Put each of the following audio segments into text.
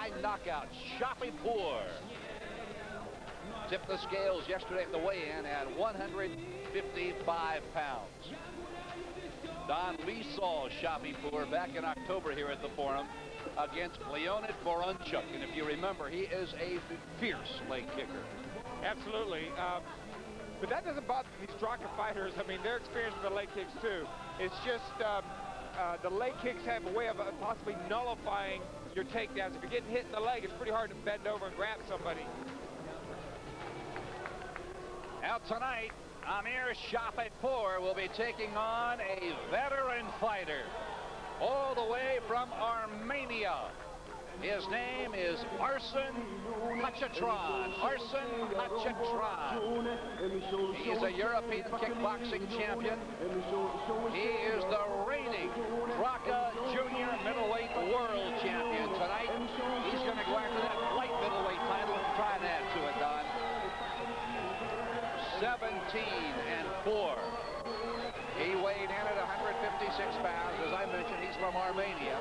by knockout. Shapipur tipped the scales yesterday at the weigh-in at 155 pounds. Don, we saw Shapipur back in October here at the Forum against Leonid Voronchuk. And if you remember, he is a fierce leg kicker. Absolutely. But that doesn't bother these Draka fighters. I mean, they're experienced with the leg kicks, too. It's just the leg kicks have a way of possibly nullifying your takedowns. If you're getting hit in the leg, it's pretty hard to bend over and grab somebody. Now tonight, Amir Shapipur will be taking on a veteran fighter all the way from Armenia. His name is Arsen Khachatryan. Arsen Khachatryan. He's a European kickboxing champion. He is the reigning Draka Junior Middleweight World Champion tonight. He's going to go after that light middleweight title and try and add to it, Don. 17-4. He weighed in at 156 pounds. As I mentioned, he's from Armenia.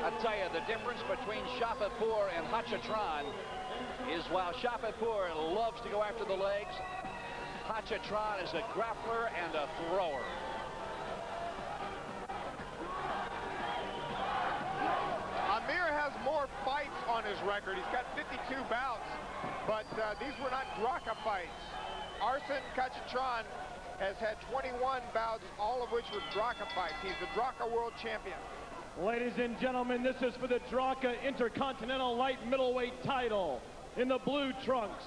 I'll tell you, the difference between Shapipur and Khachatryan is while Shapipur loves to go after the legs, Khachatryan is a grappler and a thrower. Amir has more fights on his record. He's got 52 bouts, but these were not Draka fights. Arsen Khachatryan has had 21 bouts, all of which were Draka fights. He's the Draka World Champion. Ladies and gentlemen, this is for the Draka Intercontinental Light Middleweight title. In the blue trunks,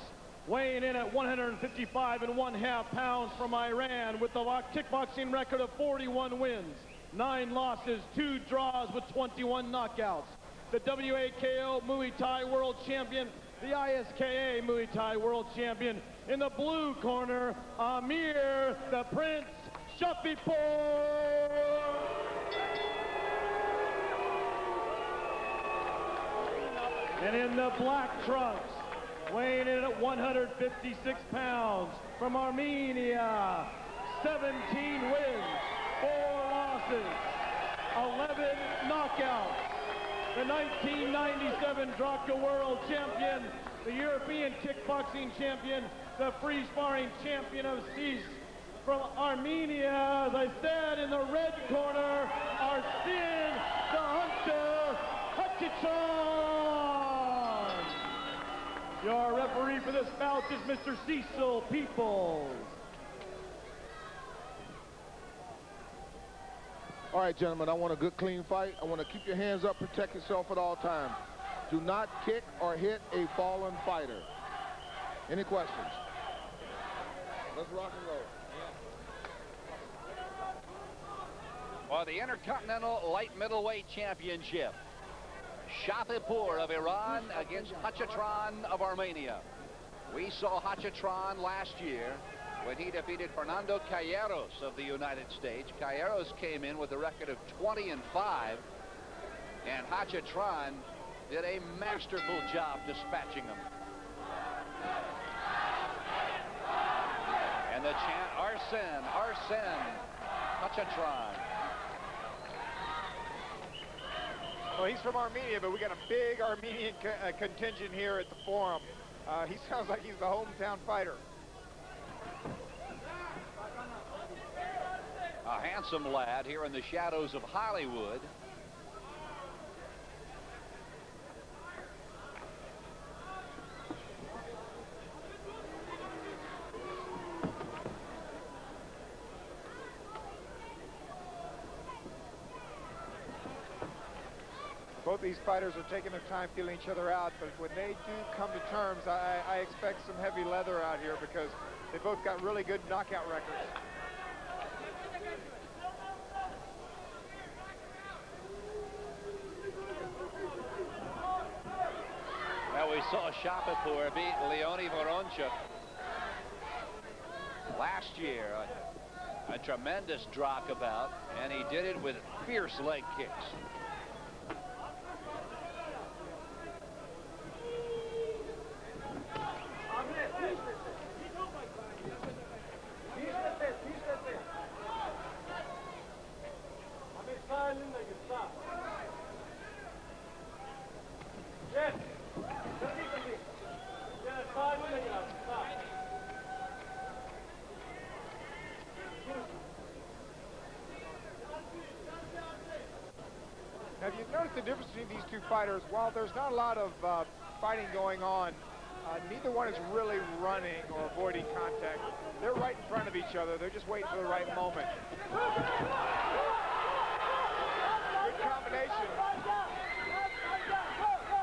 weighing in at 155.5 pounds from Iran with the kickboxing record of 41 wins, 9 losses, 2 draws with 21 knockouts. The WAKO Muay Thai World Champion, the ISKA Muay Thai World Champion. In the blue corner, Amir the Prince Shapipur. And in the black trunks, weighing in at 156 pounds from Armenia, 17 wins, 4 losses, 11 knockouts. The 1997 Draka World Champion, the European kickboxing champion, the free sparring champion of CIS from Armenia. As I said, in the red corner, Arsen the Hunter Khachatryan. Your referee for this bout is Mr. Cecil Peoples. All right, gentlemen, I want a good, clean fight. I want to keep your hands up, protect yourself at all times. Do not kick or hit a fallen fighter. Any questions? Let's rock and roll. For the Intercontinental Light Middleweight Championship, Shapipur of Iran against Khachatryan of Armenia. We saw Khachatryan last year when he defeated Fernando Calleros of the United States. Calleros came in with a record of 20-5, and Khachatryan did a masterful job dispatching him. And the chant, Arsen, Arsen, Khachatryan. Well, he's from Armenia, but we got a big Armenian contingent here at the Forum. He sounds like he's the hometown fighter. A handsome lad here in the shadows of Hollywood. Both these fighters are taking their time feeling each other out, but when they do come to terms, I expect some heavy leather out here because they both got really good knockout records. Now we saw Shapipur beat Leonid Voronchuk last year. A tremendous Draka bout, and he did it with fierce leg kicks. two fighters, while there's not a lot of fighting going on, neither one is really running or avoiding contact. They're right in front of each other. They're just waiting for the right moment. Good combination.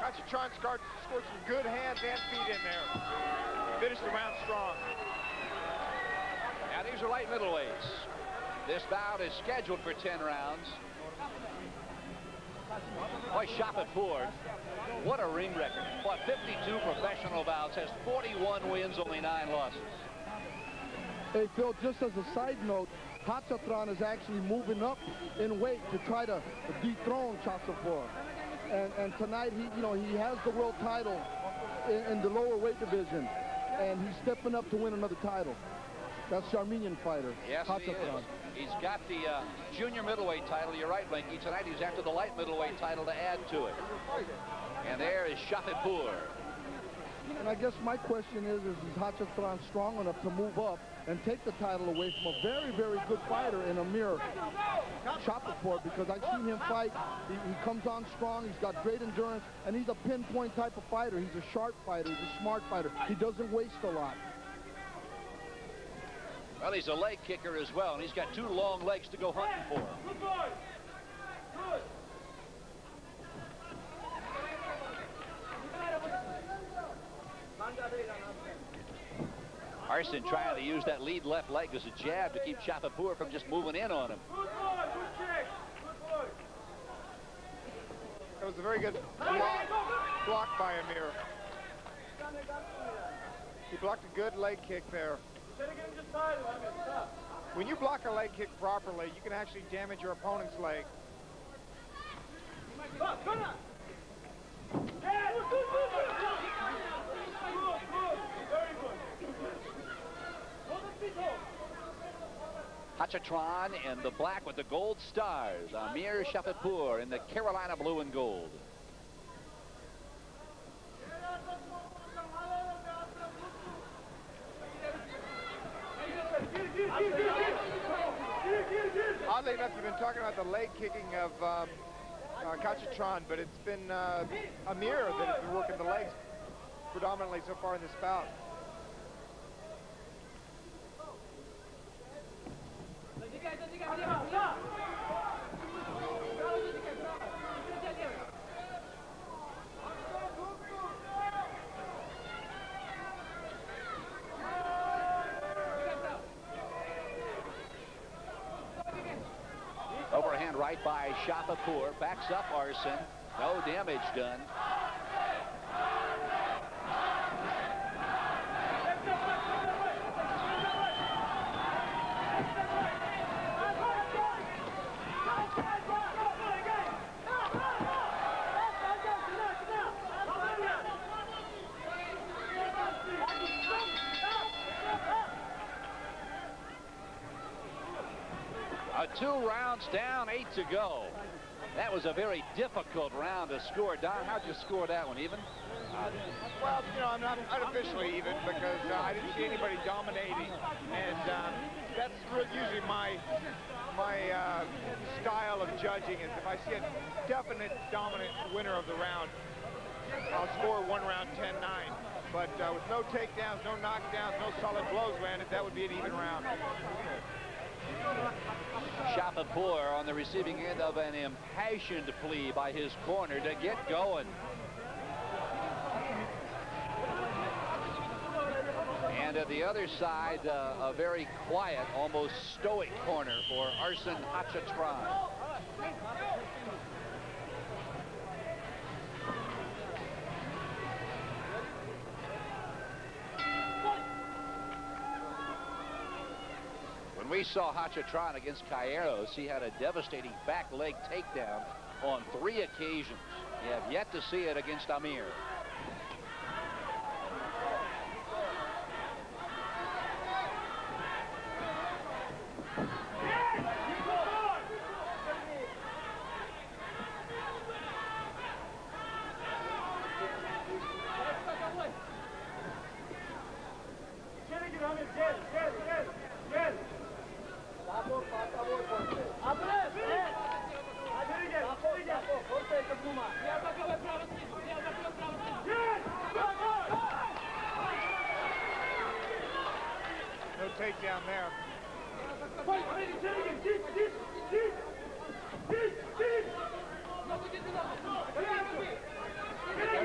Khachatryan scored some good hands and feet in there. Finished the round strong. Now these are light middleweights. This bout is scheduled for 10 rounds. Boy, Khachatryan, what a ring record. Fought 52 professional bouts, has 41 wins, only 9 losses. Hey, Phil, just as a side note, Khachatryan is actually moving up in weight to try to dethrone Khachatryan. And tonight, he has the world title in the lower weight division, and he's stepping up to win another title. That's the Armenian fighter. Yes, he is. He's got the junior middleweight title. You're right, Blinky. Tonight he's after the light middleweight title to add to it. And there is Khachatryan. And I guess my question is Khachatryan strong enough to move up and take the title away from a very, very good fighter in Amir Khachatryan? Because I've seen him fight. He comes on strong. He's got great endurance, and he's a pinpoint type of fighter. He's a sharp fighter. He's a smart fighter. He doesn't waste a lot. Well, he's a leg kicker as well, and he's got 2 long legs to go hunting for. Arsen trying to use that lead left leg as a jab to keep Khachatryan from just moving in on him. That was a very good block by Amir. He blocked a good leg kick there. When you block a leg kick properly, you can actually damage your opponent's leg. Khachatryan in the black with the gold stars. Amir Khachatryan in the Carolina blue and gold. Oddly enough, you've been talking about the leg kicking of Khachatryan, but it's been Amir that has been working the legs predominantly so far in this bout. Overhand right by Khachatryan, backs up Arsen. No damage done. A 2 rounds down, 8 to go. That was a very difficult round to score. Don, how'd you score that one? Even? Well, I'm not unofficially even because I didn't see anybody dominating, and that's usually my style of judging. Is if I see a definite dominant winner of the round, I'll score one round 10-9. But with no takedowns, no knockdowns, no solid blows landed, that would be an even round. Khachatryan on the receiving end of an impassioned plea by his corner to get going. And at the other side, a very quiet, almost stoic corner for Arsen Khachatryan. When we saw Khachatryan against Kairos, he had a devastating back leg takedown on 3 occasions. You have yet to see it against Amir. That's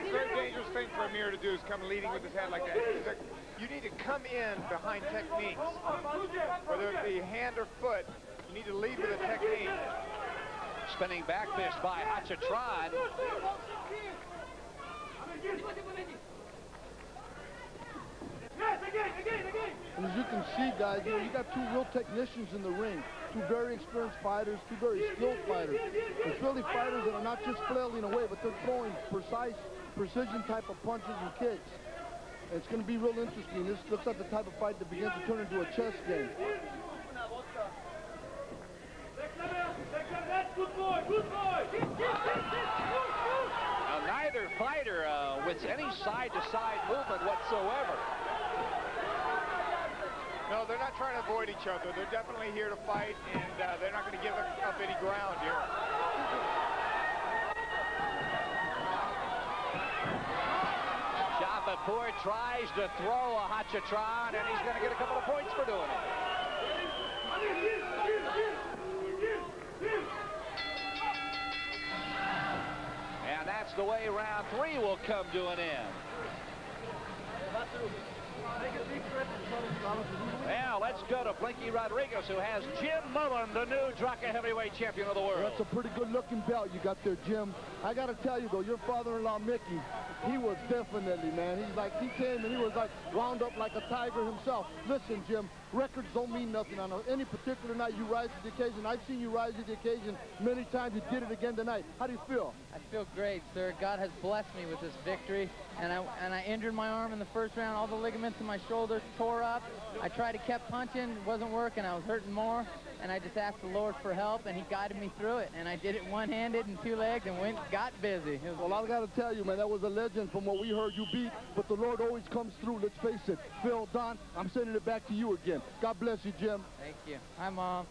a very dangerous thing for Amir to do, is come leading with his hand like that. You need to come in behind techniques. Whether it be hand or foot, you need to lead with a technique. Spinning back fist by Khachatryan. And as you can see, guys, you got two real technicians in the ring. Two very experienced fighters, two very skilled fighters. It's really fighters that are not just flailing away, but they're throwing precision type of punches and kicks. And it's going to be real interesting. This looks like the type of fight that begins to turn into a chess game. Now, neither fighter with any side-to-side movement whatsoever. No, they're not trying to avoid each other. They're definitely here to fight, and they're not going to give up any ground here. Shafapur tries to throw a Khachatryan, and he's going to get a couple of points for doing it. And that's the way round 3 will come to an end. Now let's go to Blinky Rodriguez, who has Jim Mullen, the new Draka heavyweight champion of the world. That's a pretty good looking belt you got there, Jim. I got to tell you though, your father-in-law Mickey, he was definitely, man, he came and he was like wound up like a tiger himself. Listen, Jim, records don't mean nothing. On any particular night you rise to the occasion. I've seen you rise to the occasion many times. You did it again tonight. How do you feel? I feel great, sir. God has blessed me with this victory, and I injured my arm in the first round. All the ligaments in my shoulder tore up. I tried to keep punching, it wasn't working. I was hurting more, and I just asked the Lord for help, and he guided me through it. And I did it one-handed and 2 legs and got busy. Well, I got to tell you, man, that was a legend from what we heard you beat, but the Lord always comes through. Let's face it. Phil, Don, I'm sending it back to you again. God bless you, Jim. Thank you. Hi, Mom.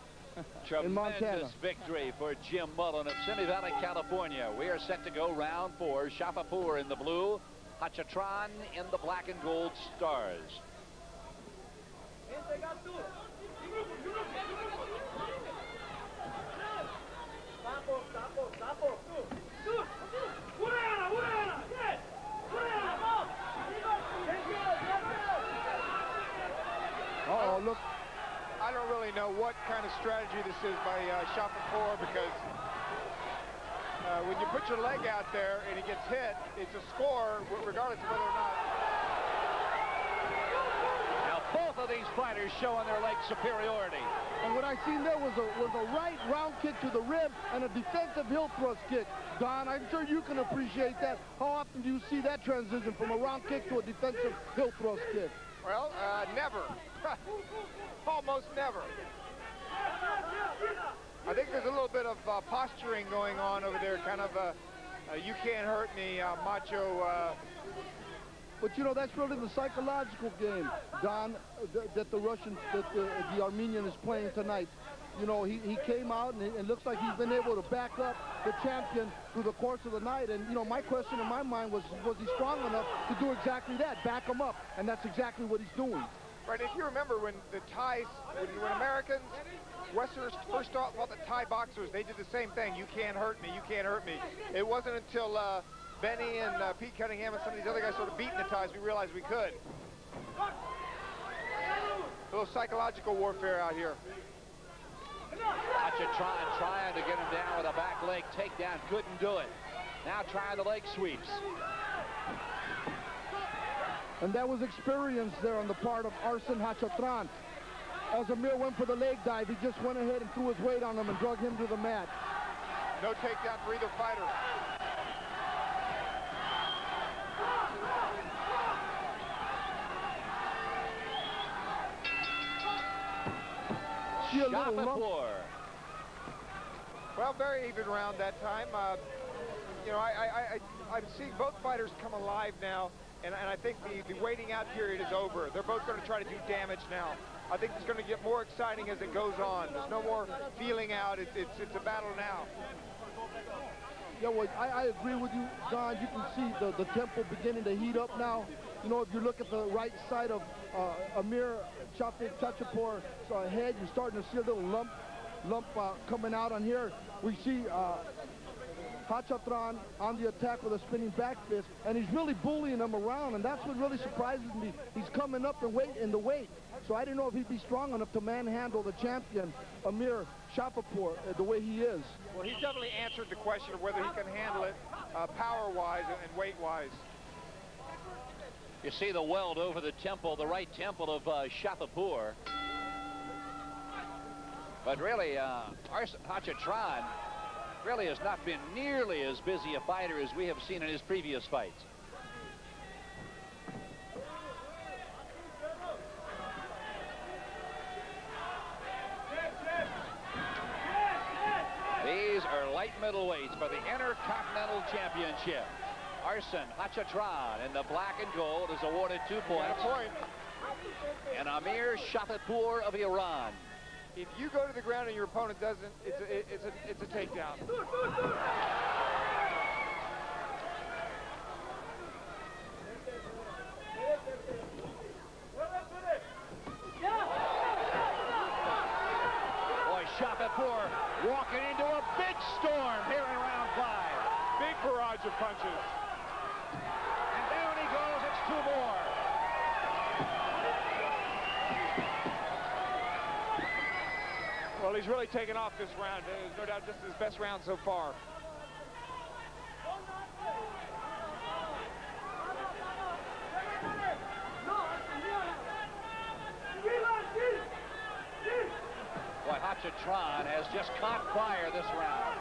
Tremendous victory for Jim Mullen of Simi Valley, California. We are set to go round 4. Shafapur in the blue, Khachatryan in the black and gold stars. Uh-oh, look. I don't really know what kind of strategy this is by Shafapur, because when you put your leg out there and he gets hit, it's a score regardless of whether or not. Now both of these fighters showing their leg superiority. And what I seen there was a right round kick to the rib and a defensive heel thrust kick. Don, I'm sure you can appreciate that. How often do you see that transition from a round kick to a defensive heel thrust kick? Well, never. Almost never. I think there's a little bit of posturing going on over there, kind of you can't hurt me, macho. But you know, that's really the psychological game, Don, that the Armenian is playing tonight. You know, he came out and it looks like he's been able to back up the champion through the course of the night. And, you know, my question in my mind was he strong enough to do exactly that, back him up? And that's exactly what he's doing. Right, if you remember when the Thais, when Americans, Westerners first fought the Thai boxers, they did the same thing. You can't hurt me, you can't hurt me. It wasn't until Benny and Pete Cunningham and some of these other guys started beating the Thais we realized we could. A little psychological warfare out here. Khachatryan trying to get him down with a back leg takedown, couldn't do it. Now trying the leg sweeps. And that was experience there on the part of Arsen Khachatryan. As Amir went for the leg dive, he just went ahead and threw his weight on him and drug him to the mat. No takedown for either fighter. Shafapur. Well, very even round that time. You know, I'm seeing both fighters come alive now, and I think the waiting out period is over. They're both going to try to do damage now. I think it's going to get more exciting as it goes on. There's no more feeling out. It's a battle now. Yeah, well, I agree with you, Don. You can see the tempo beginning to heat up now. You know, if you look at the right side of Amir Khachatryan's head, you're starting to see a little lump lump coming out on here. We see Khachatryan on the attack with a spinning back fist, and he's really bullying him around, and that's what really surprises me. He's coming up in the weight. So I didn't know if he'd be strong enough to manhandle the champion, Amir Shapapur, the way he is. Well, he's definitely answered the question of whether he can handle it power-wise and weight-wise. You see the weld over the temple, the right temple of Shapapur. But really, Arsen Khachatryan really has not been nearly as busy a fighter as we have seen in his previous fights. These are light middleweights for the Intercontinental Championship. Arsen Khachatryan in the black and gold is awarded 2 points. And Amir Shapapur of Iran. If you go to the ground and your opponent doesn't, it's a takedown. Boy, Shapapur walking into a big storm here in round 5. Big barrage of punches. And down he goes, it's 2 more. Well, he's really taken off this round. There's no doubt this is his best round so far. Boy, Khachatryan has just caught fire this round.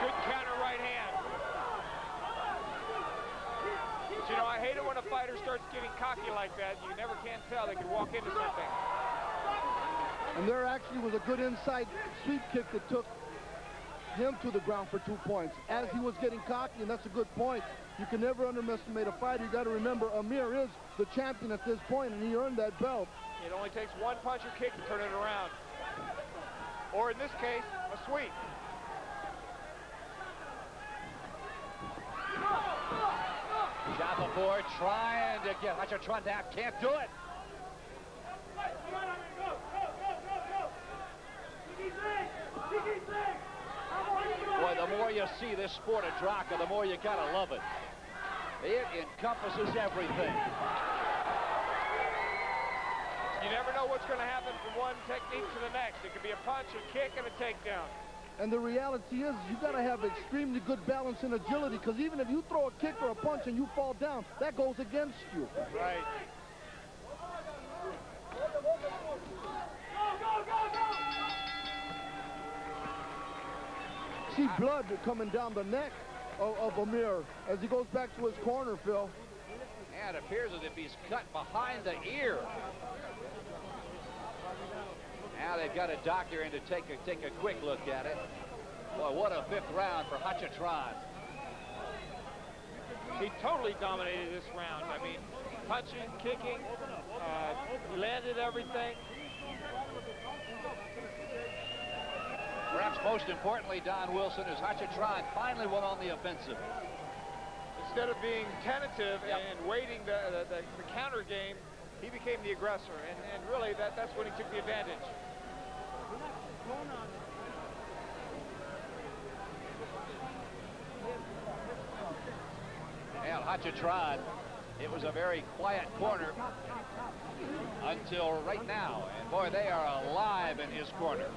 Good counter right hand. But, you know, I hate it when a fighter starts getting cocky like that. You never can tell. They can walk into something. And there actually was a good inside sweep kick that took him to the ground for 2 points. As he was getting cocky, and that's a good point. You can never underestimate a fighter. You got to remember, Amir is the champion at this point, and he earned that belt. It only takes one punch or kick to turn it around. Or in this case, a sweep. Shapapur trying to get Khachatryan down, can't do it. Boy, the more you see this sport of Draka, the more you gotta love it. It encompasses everything. You never know what's going to happen from one technique to the next. It could be a punch, a kick, and a takedown. And the reality is, you got to have extremely good balance and agility, because even if you throw a kick or a punch and you fall down, that goes against you. Right. See blood coming down the neck of Amir as he goes back to his corner, Phil. And it appears as if he's cut behind the ear. Now they've got a doctor in to take a quick look at it. Boy, what a 5th round for Khachatryan. He totally dominated this round. I mean, punching, kicking, he landed everything. Perhaps most importantly, Don Wilson, is Khachatryan finally went on the offensive. Instead of being tentative and waiting the counter game, he became the aggressor. And really, that's when he took the advantage. And Khachatryan, it was a very quiet corner until right now. And boy, they are alive in his corner.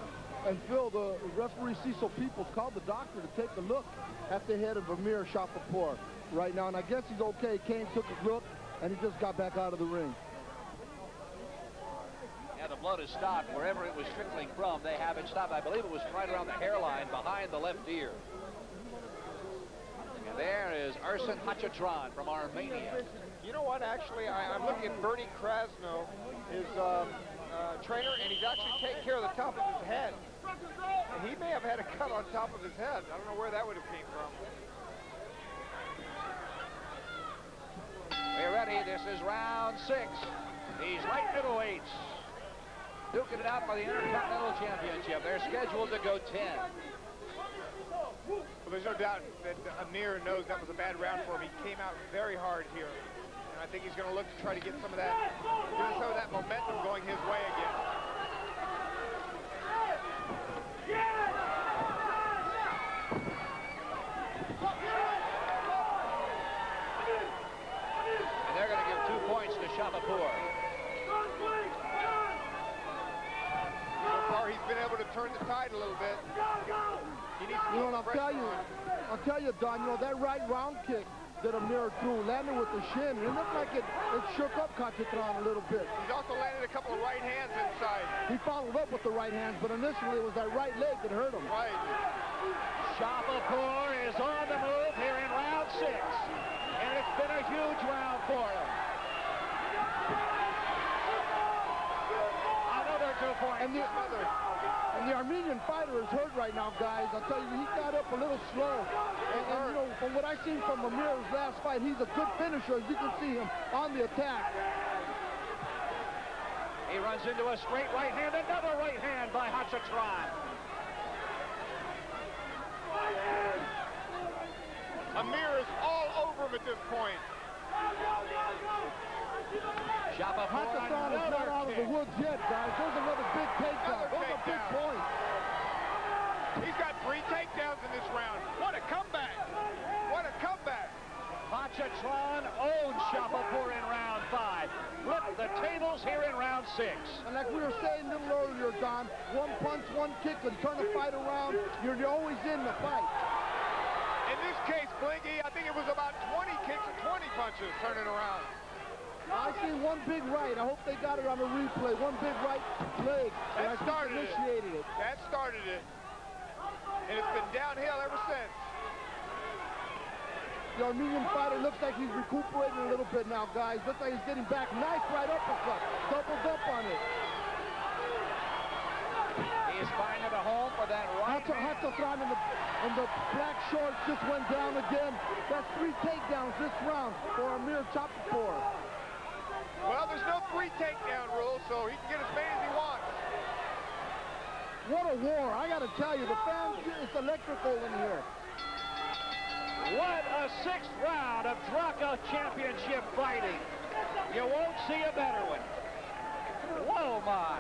And Phil, the referee Cecil Peoples called the doctor to take a look at the head of Amir Shapapur right now. And I guess he's okay. Kane took a look, and he just got back out of the ring. Yeah, the blood has stopped. Wherever it was trickling from, they have it stopped. I believe it was right around the hairline behind the left ear. And there is Arsen Khachatryan from Armenia. You know what? Actually, I'm looking at Bernie Krasno, his trainer, and he's actually taking care of the top of his head. And he may have had a cut on top of his head. I don't know where that would have came from. We're ready. This is round 6. These light middleweights duking it out for the Intercontinental Championship. They're scheduled to go 10. Well, there's no doubt that Amir knows that was a bad round for him. He came out very hard here. And I I think he's going to look to try to get some of that, momentum going his way again. And they're going to give 2 points to Shapapur. So far, he's been able to turn the tide a little bit. He needs to You know, and I'll tell you, Don, you know, that right round kick that Amir threw landed with the shin. It looked like it shook up Khachatryan a little bit. He's also landed a couple of right hands inside. He followed up with the right hands, but initially it was that right leg that hurt him. Right. Shapapur is on the move here in round 6. And it's been a huge round for him. Another 2 points. And the Armenian fighter is hurt right now, guys. I'll tell you, he got up a little slow. And you know, from what I've seen from Amir's last fight, he's a good finisher. As you can see him on the attack. He runs into a straight right hand, another right hand by Khachatryan. Amir is all over him at this point. Khachatryan is not out of the woods yet, guys. There's another big takedown. Those are big points. He's got 3 takedowns in this round. What a comeback. What a comeback. Khachatryan owns Shapapur in round 5. Flip the tables here in round 6. And like we were saying a little earlier, Don, one punch, one kick, and turn the fight around. You're always in the fight. In this case, Blinky, I think it was about 20 kicks and 20 punches turning around. I see one big right. I hope they got it on the replay. One big right leg. That started initiated it. That started it. And it's been downhill ever since. The Armenian fighter looks like he's recuperating a little bit now, guys. Looks like he's getting back. Nice right uppercut. Doubled up on it. He's finding a home for that right hand. Khachatryan in the black shorts just went down again. That's 3 takedowns this round for Amir Shapapur. Well, there's no 3 takedown rule, so he can get as many as he wants. What a war. I got to tell you, the fans, it's electrical in here. What a 6th round of Draka Championship fighting. You won't see a better one. Whoa, my.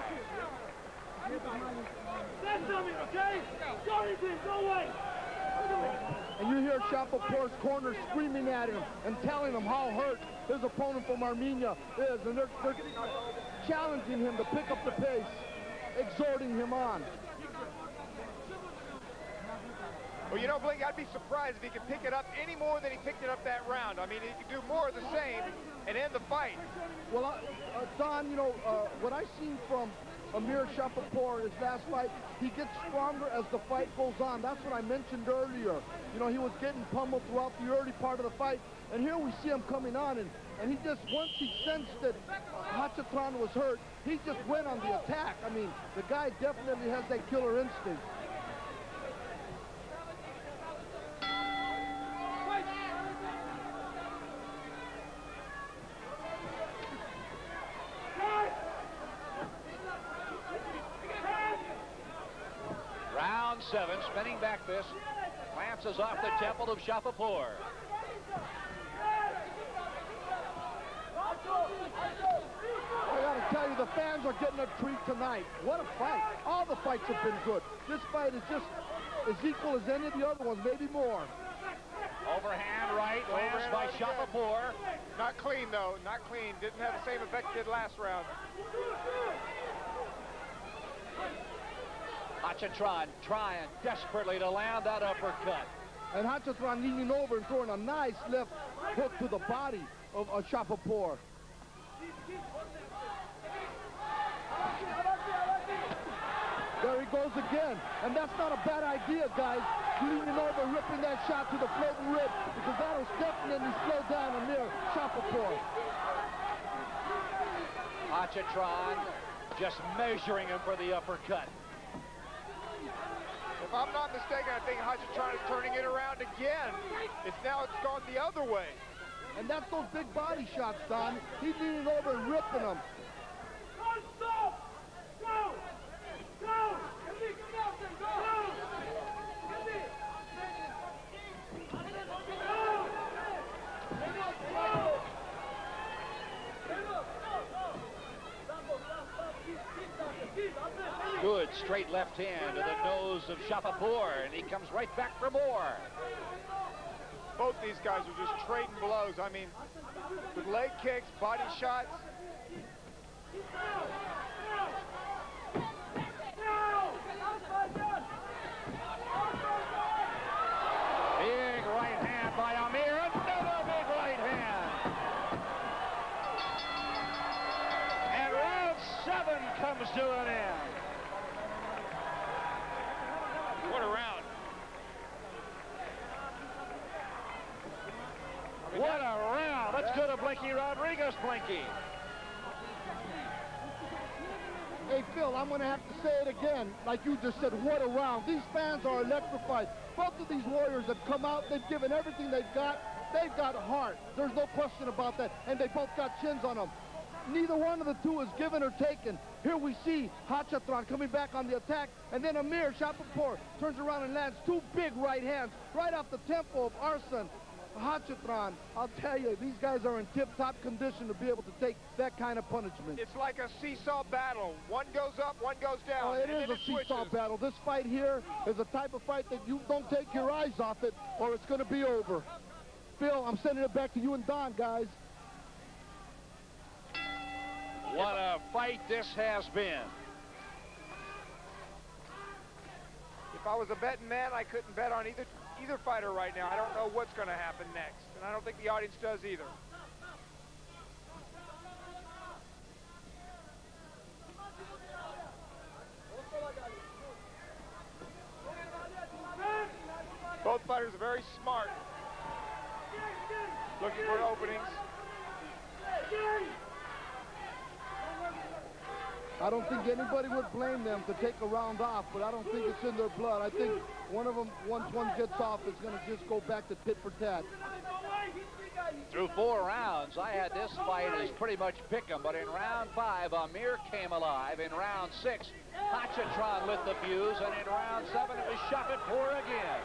And you hear Shapapur's corner screaming at him and telling him how hurt his opponent from Armenia is. And they're challenging him to pick up the pace, exhorting him on. Well, you know, Blake, I'd be surprised if he could pick it up any more than he picked it up that round. I mean, he could do more of the same and end the fight. Well, Don, you know, what I've seen from Amir Shapapur in his last fight, he gets stronger as the fight goes on. That's what I mentioned earlier. You know, he was getting pummeled throughout the early part of the fight, and here we see him coming on, and he just, once he sensed that Khachatryan was hurt, he just went on the attack. I mean, the guy definitely has that killer instinct. Round 7, spinning back fist, glances off the temple of Shapapur. I gotta tell you, the fans are getting a treat tonight. What a fight. All the fights have been good. This fight is just as equal as any of the other ones, maybe more. Overhand right, lands by Shapapur. Not clean, though. Not clean. Didn't have the same effect it did last round. Khachatryan trying desperately to land that uppercut. And Khachatryan leaning over and throwing a nice left hook to the body of Shapapur. There he goes again. And that's not a bad idea, guys. Leaning over, ripping that shot to the floating rib, because that'll definitely slow down Amir Shapapur. Khachatryan just measuring him for the uppercut. If I'm not mistaken, I think Khachatryan is turning it around again. It's gone the other way. And that's those big body shots, Don. He's leaning over and ripping them. straight left hand to the nose of Shapapur, and he comes right back for more. Both these guys are just trading blows. I mean, with leg kicks, body shots. Big right hand by Amir. Another big right hand. And round 7 comes to an end. What a round. What a round. Let's go to Blinky Rodriguez. Blinky. Hey, Phil, I'm going to have to say it again, like you just said, what a round. These fans are electrified. Both of these warriors have come out. They've given everything they've got. They've got heart. There's no question about that. And they both got chins on them. Neither one of the two is given or taken. Here we see Khachatryan coming back on the attack, and then Amir Shapapur turns around and lands 2 big right hands right off the tempo of Arsen. Khachatryan, I'll tell you, these guys are in tip-top condition to be able to take that kind of punishment. It's like a seesaw battle. One goes up, one goes down. Oh, it is a seesaw battle. This fight here is a type of fight that you don't take your eyes off it, or it's going to be over. Phil, I'm sending it back to you and Don, guys. What a fight this has been. If I was a betting man, I couldn't bet on either fighter right now. I don't know what's going to happen next, and I don't think the audience does either. Both fighters are very smart, looking for openings. I don't think anybody would blame them to take a round off, but I don't think it's in their blood. I think one of them, once one gets off, is going to just go back to tit for tat. Through 4 rounds, I had this fight as pretty much pick 'em, but in round 5, Amir came alive. In round 6, Khachatryan lit the fuse, and in round 7, it was Shapapur again.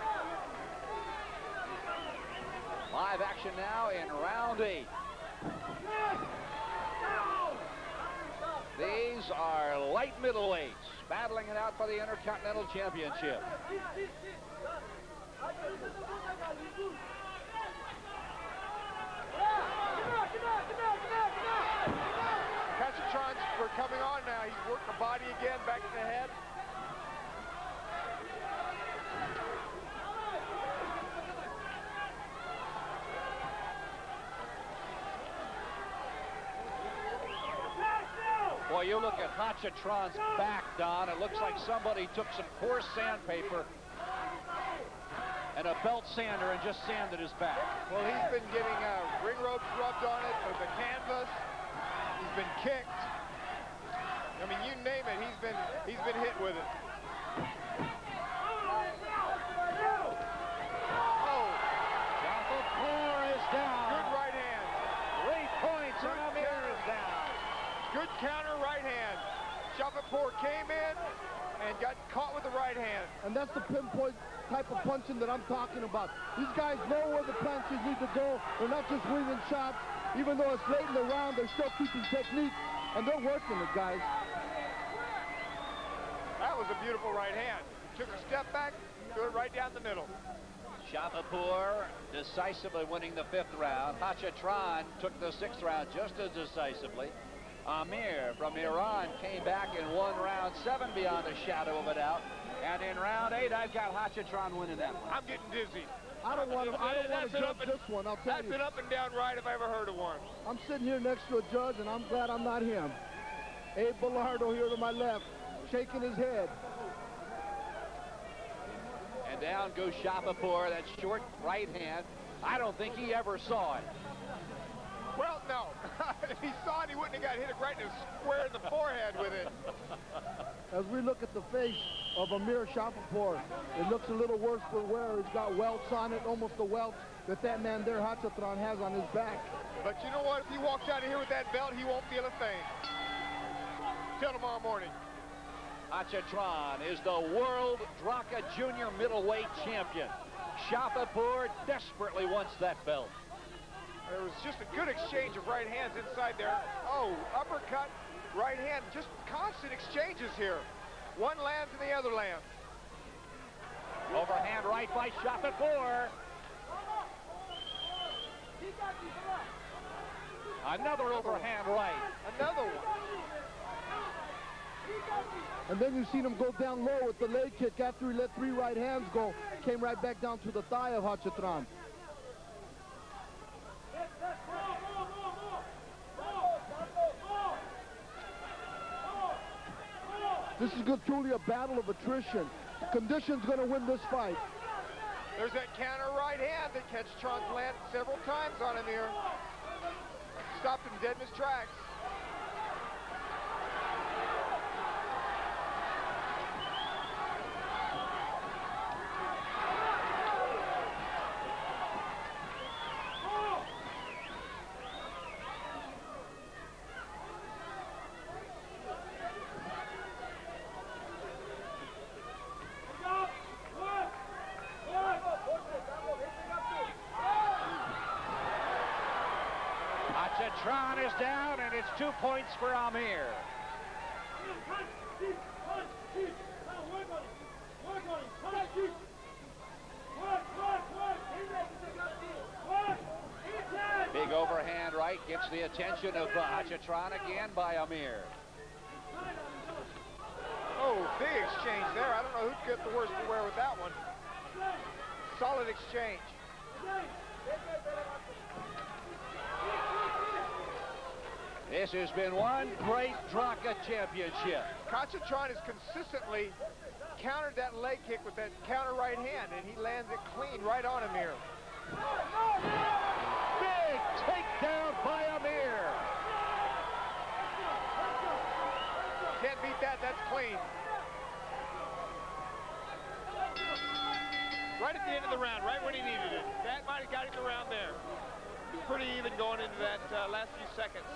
Live action now in round 8. These are light middleweights battling it out for the Intercontinental Championship. Khachatryan's coming on now. He's worked the body again, back to the head. Boy, you look at Khachatryan's back, Don. It looks like somebody took some coarse sandpaper and a belt sander and just sanded his back. Well, he's been getting ring ropes rubbed on it, or the canvas. He's been kicked. I mean, you name it, he's been hit with it. Oh, Shapapur is down. good right hand. 3 points, and Amir is down. Good counter right hand. Shapapur came in and got caught with the right hand. And that's the pinpoint type of punching that I'm talking about. These guys know where the punches need to go. They're not just winging shots. Even though it's late in the round, they're still keeping technique, and they're working it, guys. That was a beautiful right hand. Took a step back, threw it right down the middle. Shapapur decisively winning the 5th round. Khachatryan took the 6th round just as decisively. Amir from Iran came back and won round 7 beyond a shadow of a doubt. And in round 8, I've got Khachatryan winning that one. I'm getting dizzy. I don't want to judge this one, I'll tell That's you. been up and down right if I ever heard of one. I'm sitting here next to a judge, and I'm glad I'm not him. Abe Bellardo here to my left, shaking his head. And down goes Shapapur, that short right hand. I don't think he ever saw it. Well, no. If he saw it, he wouldn't have got hit right in the square in the forehead with it. As we look at the face of Amir Shapapur, it looks a little worse for wear. He's got welts on it, almost the welts that man there, Khachatryan, has on his back. But you know what? If he walks out of here with that belt, he won't feel a thing. Till tomorrow morning. Khachatryan is the World Draka Junior Middleweight Champion. Shapapur desperately wants that belt. There was just a good exchange of right hands inside there. Oh, uppercut, right hand, just constant exchanges here. One lands and the other lands. Overhand right by Shafetpour. Another overhand right. Another one. And then you seen him go down low with the leg kick after he let 3 right hands go. Came right back down to the thigh of Khachatryan. This is truly a battle of attrition. Condition's going to win this fight. There's that counter right hand that Khachatryan's landed several times on him here. Stopped him dead in his tracks. Khachatryan is down, and it's 2 points for Amir. Big overhand right gets the attention of Khachatryan again by Amir. Oh, big exchange there. I don't know who got the worst to wear with that one. Solid exchange. This has been one great Draka championship. Khachatryan has consistently countered that leg kick with that counter right hand, and he lands it clean right on Amir. Big takedown by Amir. Can't beat that, that's clean. Right at the end of the round, right when he needed it. That might have got him the round there. Pretty even going into that last few seconds.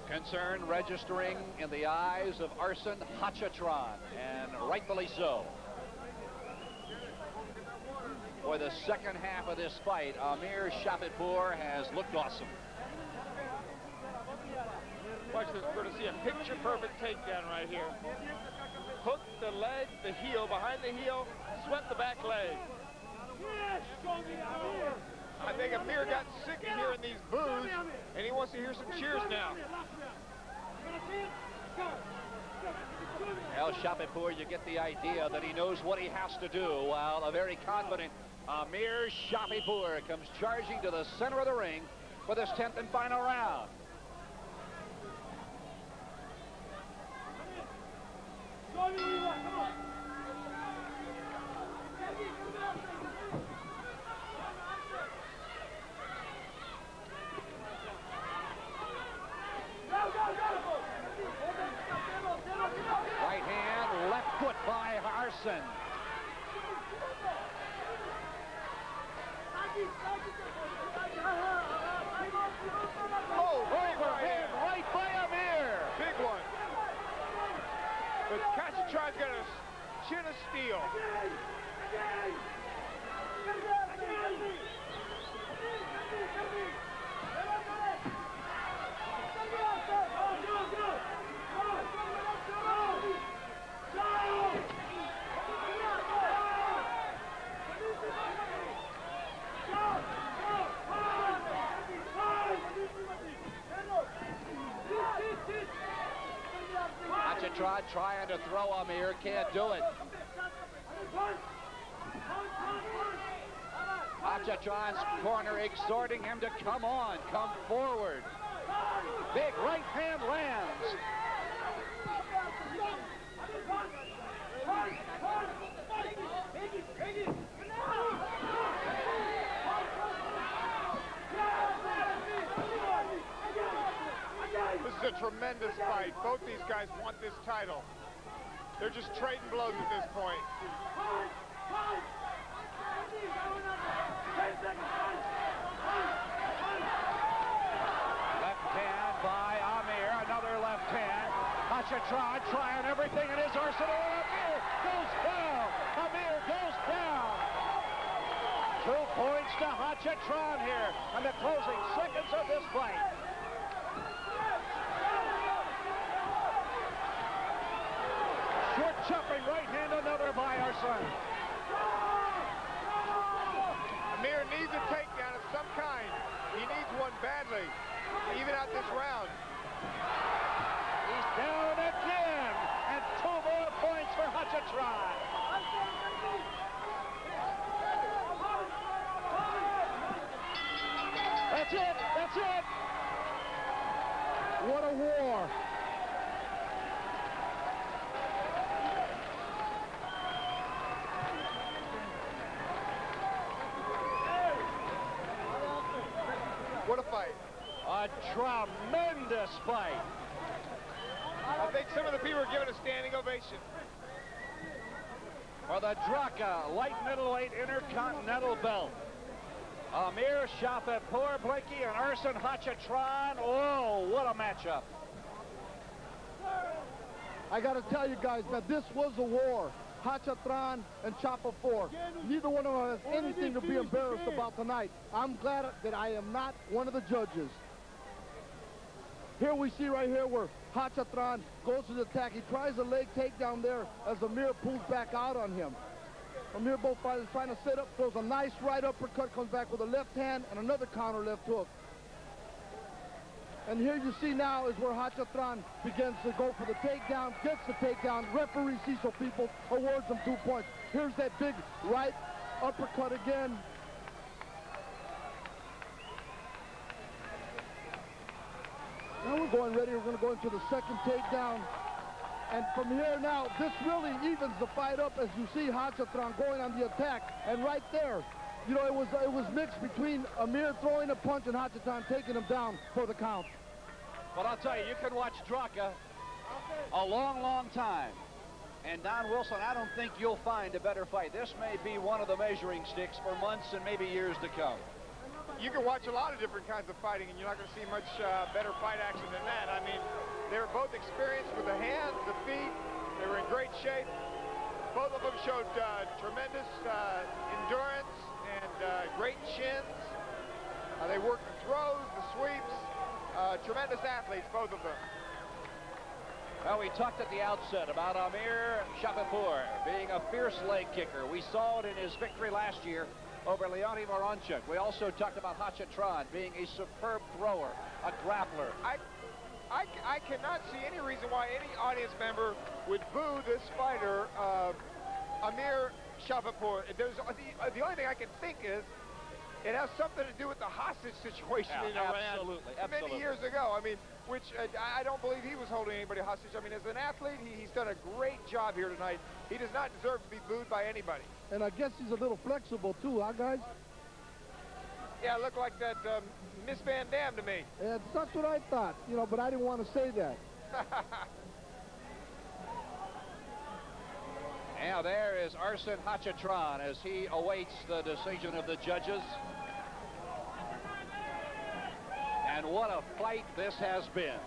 Concern registering in the eyes of Arsen Khachatryan, and rightfully so. For the second half of this fight, Amir Shafetpour has looked awesome. Watch this, we're going to see a picture-perfect takedown right here. Hooked the leg, the heel, behind the heel, swept the back leg. I think Amir got sick of hearing these boos, and he wants to hear some cheers now. Well, Shafetpour, you get the idea that he knows what he has to do, while a very confident Amir Shafetpour comes charging to the center of the ring for this 10th and final round. Right hand, left foot by Arsen. Oh, Overhand right by Amir. big one. But Khachatryan's got a chin of steel. Khachatryan trying to throw Amir, can't do it. Khachatryan's corner exhorting him to come on, come forward. Big right hand lands. This is a tremendous fight. Both these guys want this title. They're just trading blows at this point. Left hand by Amir, another left hand. Khachatryan trying everything in his arsenal. Amir goes down. Amir goes down. 2 points to Khachatryan here in the closing seconds of this fight. Short chopping right hand, another by Arsen. Amir needs a takedown of some kind. He needs one badly to even out this round. He's down again, and 2 more points for Khachatryan. That's it. That's it. What a war. What a fight. A tremendous fight. I think some of the people are giving a standing ovation. For the Draka light middleweight intercontinental belt. Amir Shafetpour Blakey and Arsen Khachatryan. Oh, what a matchup. I got to tell you guys that this was a war. Khachatryan and Shafetpour. Neither one of them has anything to be embarrassed about tonight. I'm glad that I am not one of the judges. Here we see right here where Khachatryan goes to the attack. He tries a leg takedown there as Amir pulls back out on him. Amir both fighters trying to set up, throws a nice right uppercut, comes back with a left hand and another counter left hook. And here you see now is where Khachatryan begins to go for the takedown, gets the takedown. Referee Cecil People awards him 2 points. Here's that big right uppercut again. Now we're going ready. We're going to go into the second takedown. And from here now, this really evens the fight up as you see Khachatryan going on the attack. And right there, you know, it was mixed between Amir throwing a punch and Khachatryan taking him down for the count. But I'll tell you, you can watch Draka a long, long time. And Don Wilson, I don't think you'll find a better fight. This may be one of the measuring sticks for months and maybe years to come. You can watch a lot of different kinds of fighting, and you're not going to see much better fight action than that. I mean, they were both experienced with the hands, the feet. They were in great shape. Both of them showed tremendous endurance and great chins. They worked the throws, the sweeps. Tremendous athletes, both of them. Well, we talked at the outset about Amir Shafetpour being a fierce leg kicker. We saw it in his victory last year over Leonid Moronchuk. We also talked about Khachatryan being a superb thrower, a grappler. I cannot see any reason why any audience member would boo this fighter, Amir Shafetpour. The only thing I can think is it has something to do with the hostage situation in Iran many years ago. I mean, which I don't believe he was holding anybody hostage. I mean, as an athlete, he's done a great job here tonight. He does not deserve to be booed by anybody. And I guess he's a little flexible too, huh, guys? Yeah, looked like that Miss Van Dam to me. Yeah, that's what I thought, you know, but I didn't want to say that. Now there is Arsen Khachatryan as he awaits the decision of the judges. And what a fight this has been.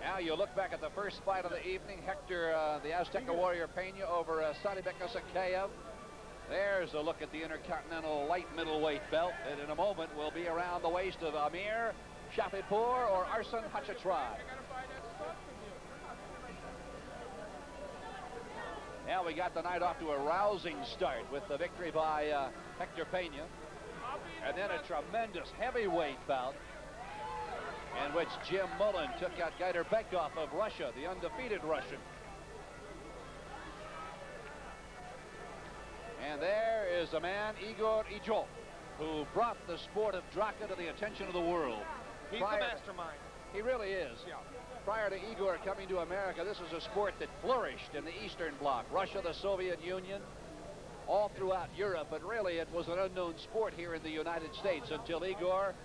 Now you look back at the first fight of the evening, Hector, the Azteca Warrior Pena over Sadibek Asakayev. There's a look at the Intercontinental light middleweight belt, and in a moment will be around the waist of Amir Shafetpour or Arsen Khachatryan. Now we got the night off to a rousing start with the victory by Hector Pena. And then a tremendous heavyweight bout in which Jim Mullen took out Gaider Bekov of Russia, the undefeated Russian. And there is a man, Igor Ijov, who brought the sport of Draka to the attention of the world. He's the mastermind. He really is. Yeah. Prior to Igor coming to America, this was a sport that flourished in the Eastern Bloc, Russia, the Soviet Union, all throughout Europe, but really it was an unknown sport here in the United States until Igor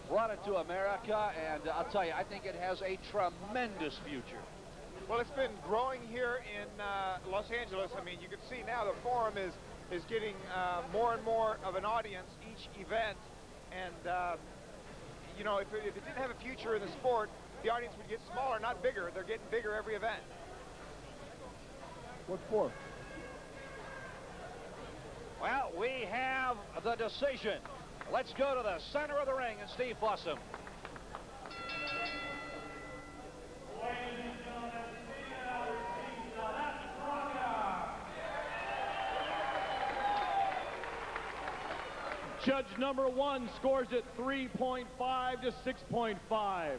brought it to America, and I'll tell you, I think it has a tremendous future. Well, it's been growing here in Los Angeles. I mean, you can see now the forum is getting more and more of an audience each event, and you know, if it didn't have a future in the sport, the audience would get smaller, not bigger. They're getting bigger every event. What for? Well, we have the decision. Let's go to the center of the ring and Steve Fossum. Judge number 1 scores it 3.5 to 6.5.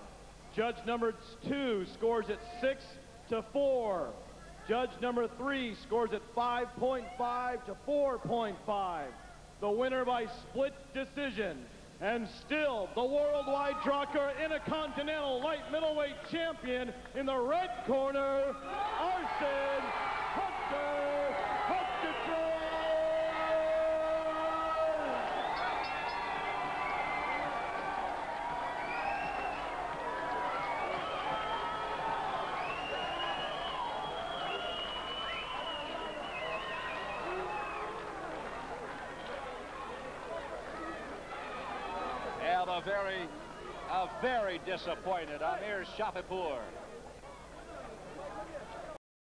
Judge number 2 scores it 6 to 4. Judge number 3 scores it 5.5 to 4.5. The winner by split decision, and still the worldwide Drucker Intercontinental Light Middleweight Champion in the red corner, Arsen Khachatryan. A very disappointed Amir Shafipur.